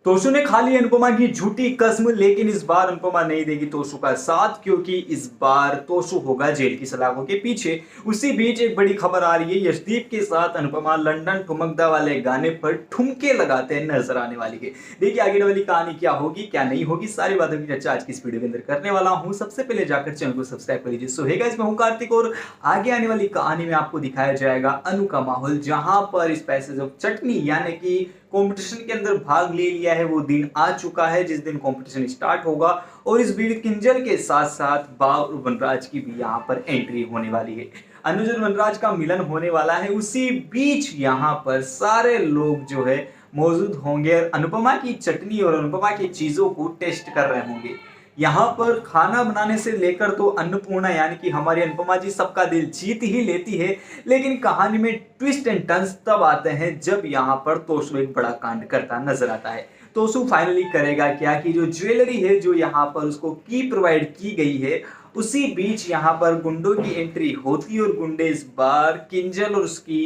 तोशु ने खा ली अनुपमा की झूठी कसम, लेकिन इस बार अनुपमा नहीं देगी तोशु का साथ, क्योंकि इस बार तोशु होगा जेल की सलाखों के पीछे। उसी बीच एक बड़ी खबर आ रही है, यशदीप के साथ अनुपमा लंदन ठुमकदा वाले गाने पर ठुमके लगाते नजर आने वाली है। देखिए आगे वाली कहानी क्या होगी क्या नहीं होगी, सारी बातों की चर्चा आज की इस वीडियो के अंदर करने वाला हूं। सबसे पहले जाकर चैनल को सब्सक्राइब कर लीजिए। सो हे गाइस, मैं हूं कार्तिक और आगे आने वाली कहानी में आपको दिखाया जाएगा अनु का माहौल, जहां पर इस पैसेज ऑफ चटनी यानी कि कंपटीशन के अंदर भाग ले लिया है। वो दिन आ चुका है जिस दिन कंपटीशन स्टार्ट होगा और इस बीच किंजल के साथ साथ बाव और वनराज की भी यहाँ पर एंट्री होने वाली है। अनुज और वनराज का मिलन होने वाला है। उसी बीच यहाँ पर सारे लोग जो है मौजूद होंगे और अनुपमा की चटनी और अनुपमा की चीजों को टेस्ट कर रहे होंगे। यहाँ पर खाना बनाने से लेकर तो अन्नपूर्णा यानी कि हमारी अनुपमा जी सबका दिल जीत ही लेती है, लेकिन कहानी में ट्विस्ट एंड टर्न्स तब आते हैं जब यहाँ पर तोशु एक बड़ा कांड करता नजर आता है। तोशु फाइनली करेगा क्या कि जो ज्वेलरी है जो यहाँ पर उसको की प्रोवाइड की गई है, उसी बीच यहाँ पर गुंडों की एंट्री होती है और गुंडे इस बार किंजल और उसकी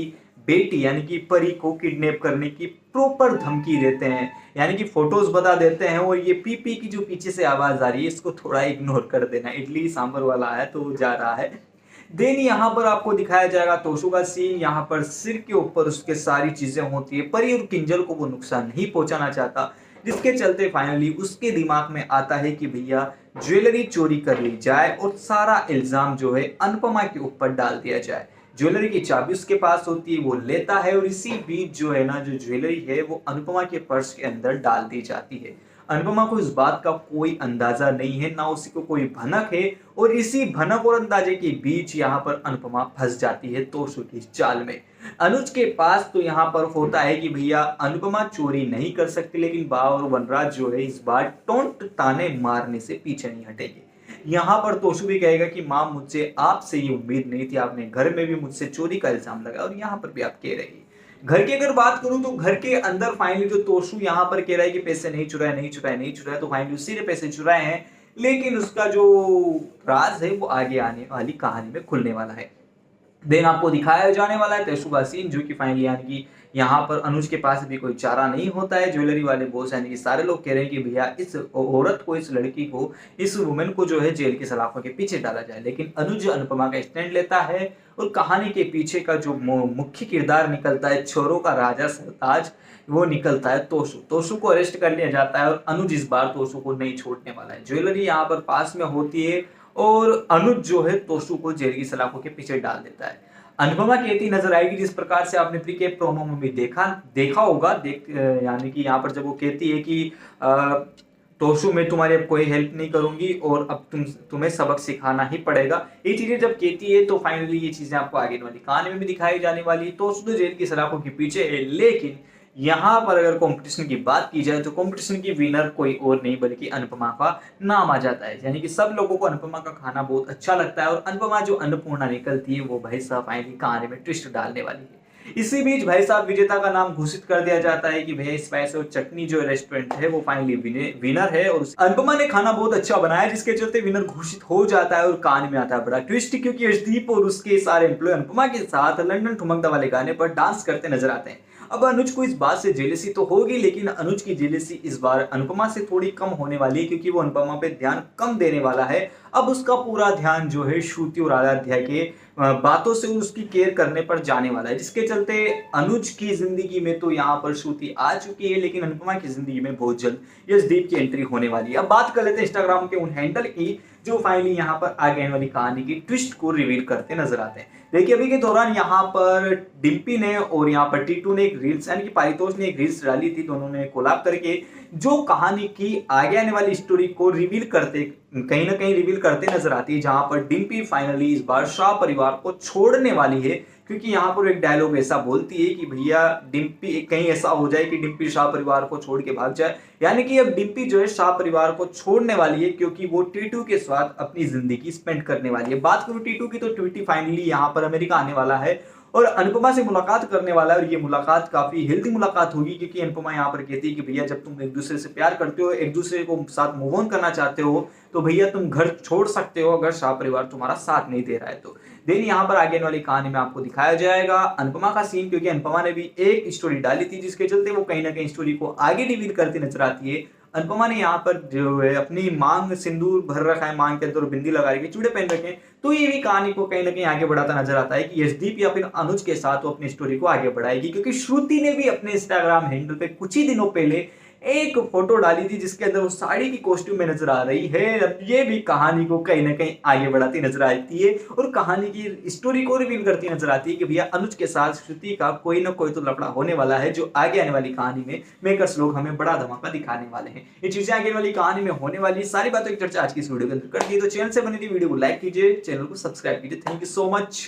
बेटी यानी कि परी को किडनैप करने की प्रॉपर धमकी देते हैं, यानी कि फोटोज बता देते हैं। और ये पीपी की जो पीछे से आवाज आ रही है इसको थोड़ा इग्नोर कर देना, इडली सांभर वाला है तो जा रहा है। देन यहाँ पर आपको दिखाया जाएगा तोशु का सीन। यहाँ पर सिर के ऊपर उसके सारी चीजें होती है। परी और किंजल को वो नुकसान नहीं पहुंचाना चाहता, जिसके चलते फाइनली उसके दिमाग में आता है कि भैया ज्वेलरी चोरी कर ली जाए और सारा इल्जाम जो है अनुपमा के ऊपर डाल दिया जाए। ज्वेलरी की चाबी उसके पास होती है, वो लेता है और इसी बीच जो है ना जो ज्वेलरी है वो अनुपमा के पर्स के अंदर डाल दी जाती है। अनुपमा को इस बात का कोई अंदाजा नहीं है, ना उसी को कोई भनक है और इसी भनक और अंदाजे के बीच यहाँ पर अनुपमा फंस जाती है तोशु की चाल में। अनुज के पास तो यहाँ पर होता है कि भैया अनुपमा चोरी नहीं कर सकती, लेकिन बाव और वनराज जो है इस बार टोंट ताने मारने से पीछे नहीं हटेंगे। यहाँ पर तोशु भी कहेगा कि मां मुझसे आपसे ये उम्मीद नहीं थी, आपने घर में भी मुझसे चोरी का इल्जाम लगाया और यहाँ पर भी आप कह रही। घर की अगर बात करूं तो घर के अंदर फाइनली जो तोशु यहाँ पर कह रहा है कि पैसे नहीं चुराए नहीं चुराए नहीं चुराए, तो फाइनली उसी ने पैसे चुराए हैं, लेकिन उसका जो राज है वो आगे आने वाली कहानी में खुलने वाला है। देन आपको दिखाया जाने वाला है तोशु का सीन, जो कि फाइनली यानी कि यहाँ पर अनुज के पास भी कोई चारा नहीं होता है। ज्वेलरी वाले बॉस यानी कि सारे लोग कह रहे हैं कि भैया इस औरत को, इस लड़की को, इस वुमेन को जो है जेल की सलाखों के पीछे डाला जाए, लेकिन अनुज अनुपमा का स्टैंड लेता है और कहानी के पीछे का जो मुख्य किरदार निकलता है, छोरों का राजा सरताज, वो निकलता है तोशु। तोशु को अरेस्ट कर लिया जाता है और अनुज इस बार तोशु को नहीं छोड़ने वाला है। ज्वेलरी यहाँ पर पास में होती है और अनुज जो है तोशु को जेल की सलाखों के पीछे डाल देता है। अनुपमा कहती नजर आएगी जिस प्रकार से आपने प्री के प्रोमो में भी देखा होगा, यानी कि यहाँ पर जब वो कहती है कि तोशु मैं तुम्हारी अब कोई हेल्प नहीं करूंगी और अब तुम्हें सबक सिखाना ही पड़ेगा, ये चीजें जब कहती है तो फाइनली ये चीजें आपको आगे वाली कहानी में भी दिखाई जाने वाली है। तोशु तो जेल की सलाखों के पीछे है, लेकिन यहाँ पर अगर कंपटीशन की बात की जाए तो कंपटीशन की विनर कोई और नहीं बल्कि अनुपमा का नाम आ जाता है। यानी कि सब लोगों को अनुपमा का खाना बहुत अच्छा लगता है और अनुपमा जो अन्नपूर्णा निकलती है वो भाई साहब फाइनली कहानी में ट्विस्ट डालने वाली है। इसी बीच भाई साहब विजेता का नाम घोषित कर दिया जाता है कि भैया स्पाइस और चटनी जो रेस्टोरेंट है वो फाइनली विनर है और अनुपमा ने खाना बहुत अच्छा बनाया, जिसके चलते विनर घोषित हो जाता है। और कहानी में आता है बड़ा ट्विस्ट, क्योंकि यशदीप और उसके सारे एम्प्लॉय अनुपमा के साथ लंदन ठुमकदा वाले गाने पर डांस करते नजर आते हैं। अब अनुज को इस बात से जेलसी तो होगी, लेकिन अनुज की जेलसी इस बार अनुपमा से थोड़ी कम होने वाली है, क्योंकि वो अनुपमा पे ध्यान कम देने वाला है। अब उसका पूरा ध्यान जो है श्रुति और आराध्या के बातों से उसकी केयर करने पर जाने वाला है, जिसके चलते अनुज की जिंदगी में तो यहाँ पर श्रुति आ चुकी है, लेकिन अनुपमा की जिंदगी में बहुत जल्द यशदीप की एंट्री होने वाली है। अब बात कर लेते हैं इंस्टाग्राम के उन हैंडल की जो फाइनली यहाँ पर आगे आने वाली कहानी की ट्विस्ट को रिवील करते नजर आते हैं। देखिए अभी के दौरान यहाँ पर डिम्पी ने और यहाँ पर टीटू ने एक रील्स यानी कि पारितोष ने एक रील्स डाली थी, दोनों ने कोलैब करके जो कहानी की आगे आने वाली स्टोरी को रिवील करते कहीं ना कहीं रिवील करते नजर आती है, जहां पर डिम्पी फाइनली इस बार शाह परिवार को छोड़ने वाली है। क्योंकि यहाँ पर एक डायलॉग ऐसा बोलती है कि भैया डिम्पी कहीं ऐसा हो जाए कि डिम्पी शाह परिवार को छोड़ के भाग जाए, यानी कि अब डिम्पी जो है शाह परिवार को छोड़ने वाली है, क्योंकि वो टीटू के साथ अपनी जिंदगी स्पेंड करने वाली है। बात करूं टीटू की तो टीटू फाइनली यहाँ पर अमेरिका आने वाला है और अनुपमा से मुलाकात करने वाला है और ये मुलाकात काफी हेल्दी मुलाकात होगी, क्योंकि अनुपमा यहाँ पर कहती है कि भैया जब तुम एक दूसरे से प्यार करते हो, एक दूसरे को साथ मूव ऑन करना चाहते हो, तो भैया तुम घर छोड़ सकते हो अगर शाह परिवार तुम्हारा साथ नहीं दे रहा है तो। देन यहाँ पर आगे वाली कहानी में आपको दिखाया जाएगा अनुपमा का सीन, क्योंकि अनुपमा ने भी एक स्टोरी डाली थी जिसके चलते वो कहीं ना कहीं स्टोरी को आगे रिवील करती नजर आती है। अनुपमा ने यहाँ पर जो है अपनी मांग सिंदूर भर रखा है, मांग के अंदर बिंदी लगा रखी है, चूड़े पहन रखे हैं, तो ये भी कहानी को कहीं ना कहीं आगे बढ़ाता नजर आता है कि यशदीप या फिर अनुज के साथ वो अपनी स्टोरी को आगे बढ़ाएगी। क्योंकि श्रुति ने भी अपने इंस्टाग्राम हैंडल पे कुछ ही दिनों पहले एक फोटो डाली थी जिसके अंदर वो साड़ी की कॉस्ट्यूम में नजर आ रही है। अब ये भी कहानी को कहीं ना कहीं आगे बढ़ाती नजर आती है और कहानी की स्टोरी को रिवील करती नजर आती है कि भैया अनुज के साथ श्रुति का कोई ना कोई तो लफड़ा होने वाला है, जो आगे आने वाली कहानी में मेकर्स लोग हमें बड़ा धमाका दिखाने वाले हैं। ये चीजें आगे वाली कहानी में होने वाली सारी बातों की चर्चा आज की इस वीडियो के अंदर कर दी। तो चैनल से बनी थी वीडियो को लाइक कीजिए, चैनल को सब्सक्राइब कीजिए। Thank you so much.